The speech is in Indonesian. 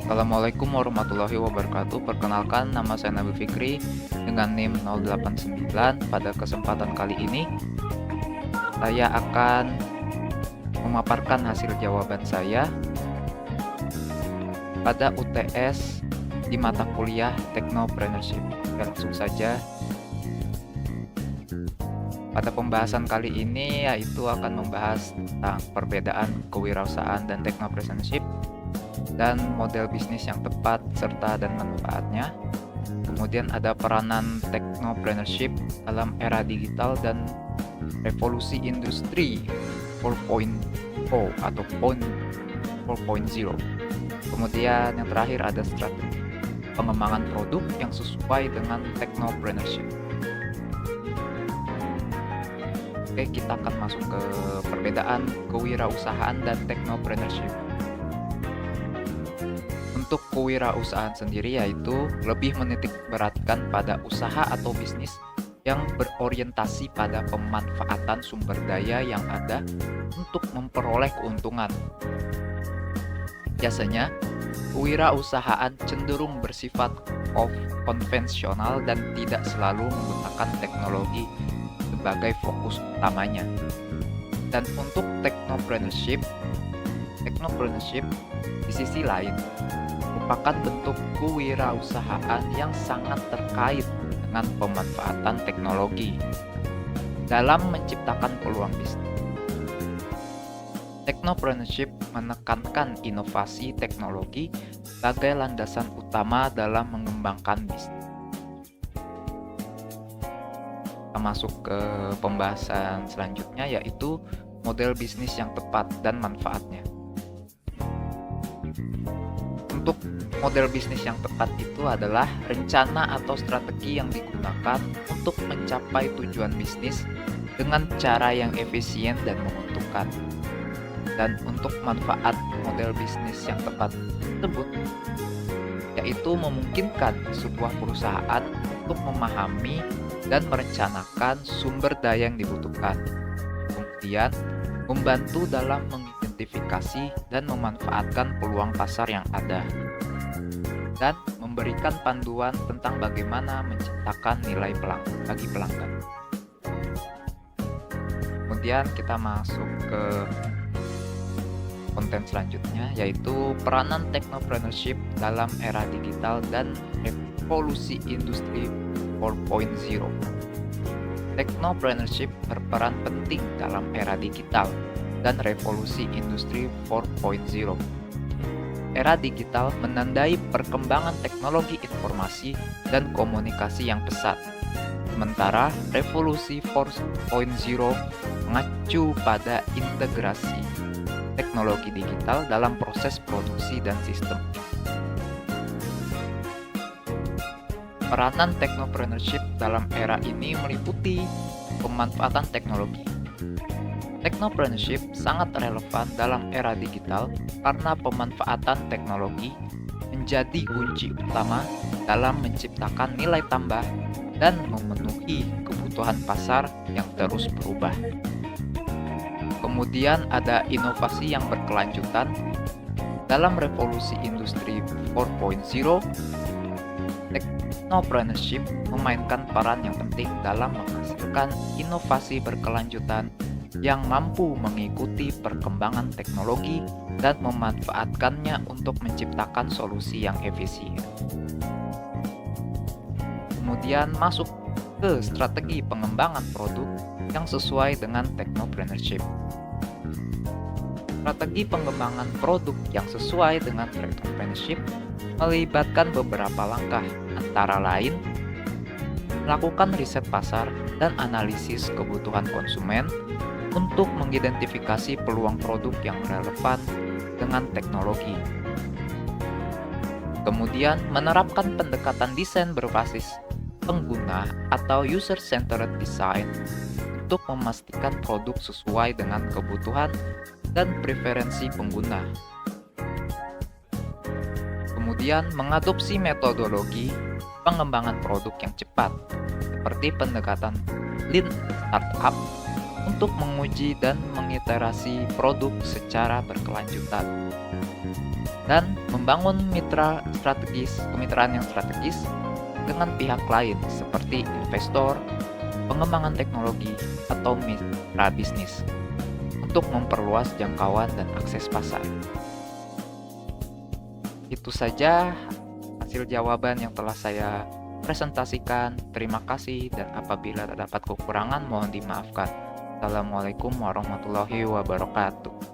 Assalamualaikum warahmatullahi wabarakatuh. Perkenalkan, nama saya Nabil Fikri dengan NIM 089. Pada kesempatan kali ini, saya akan memaparkan hasil jawaban saya pada UTS di mata kuliah Technopreneurship. Langsung saja. Pada pembahasan kali ini yaitu akan membahas tentang perbedaan kewirausahaan dan technopreneurship dan model bisnis yang tepat serta dan manfaatnya. Kemudian ada peranan technopreneurship dalam era digital dan revolusi industri 4.0 atau 4.0. Kemudian yang terakhir ada strategi pengembangan produk yang sesuai dengan technopreneurship. Oke, kita akan masuk ke perbedaan kewirausahaan dan technopreneurship. Untuk kewirausahaan sendiri yaitu lebih menitik beratkan pada usaha atau bisnis yang berorientasi pada pemanfaatan sumber daya yang ada untuk memperoleh keuntungan. Biasanya, kewirausahaan cenderung bersifat konvensional dan tidak selalu menggunakan teknologi sebagai fokus utamanya. Dan untuk technopreneurship di sisi lain merupakan bentuk kewirausahaan yang sangat terkait dengan pemanfaatan teknologi dalam menciptakan peluang bisnis. Technopreneurship menekankan inovasi teknologi sebagai landasan utama dalam mengembangkan bisnis. Kita masuk ke pembahasan selanjutnya yaitu model bisnis yang tepat dan manfaatnya. Untuk model bisnis yang tepat itu adalah rencana atau strategi yang digunakan untuk mencapai tujuan bisnis dengan cara yang efisien dan menguntungkan. Dan untuk manfaat model bisnis yang tepat tersebut yaitu memungkinkan sebuah perusahaan untuk memahami dan merencanakan sumber daya yang dibutuhkan. Kemudian membantu dalam mengidentifikasi dan memanfaatkan peluang pasar yang ada, dan memberikan panduan tentang bagaimana menciptakan nilai bagi pelanggan. Kemudian kita masuk ke konten selanjutnya yaitu peranan technopreneurship dalam era digital dan revolusi industri 4.0. Technopreneurship berperan penting dalam era digital dan revolusi industri 4.0. Era digital menandai perkembangan teknologi informasi dan komunikasi yang pesat. Sementara revolusi 4.0 mengacu pada integrasi teknologi digital dalam proses produksi dan sistem. Peranan technopreneurship dalam era ini meliputi pemanfaatan teknologi. Technopreneurship sangat relevan dalam era digital karena pemanfaatan teknologi menjadi kunci utama dalam menciptakan nilai tambah dan memenuhi kebutuhan pasar yang terus berubah. Kemudian ada inovasi yang berkelanjutan. Dalam revolusi industri 4.0, technopreneurship memainkan peran yang penting dalam menghasilkan inovasi berkelanjutan yang mampu mengikuti perkembangan teknologi dan memanfaatkannya untuk menciptakan solusi yang efisien. Kemudian masuk ke strategi pengembangan produk yang sesuai dengan technopreneurship. Strategi pengembangan produk yang sesuai dengan technopreneurship melibatkan beberapa langkah, antara lain melakukan riset pasar dan analisis kebutuhan konsumen untuk mengidentifikasi peluang produk yang relevan dengan teknologi. Kemudian menerapkan pendekatan desain berbasis pengguna atau user-centered design untuk memastikan produk sesuai dengan kebutuhan dan preferensi pengguna. Kemudian mengadopsi metodologi pengembangan produk yang cepat, seperti pendekatan Lean Startup untuk menguji dan mengiterasi produk secara berkelanjutan. Dan membangun kemitraan yang strategis dengan pihak lain seperti investor, pengembangan teknologi, atau mitra bisnis untuk memperluas jangkauan dan akses pasar. Itu saja hasil jawaban yang telah saya presentasikan. Terima kasih, dan apabila terdapat kekurangan mohon dimaafkan. Assalamualaikum warahmatullahi wabarakatuh.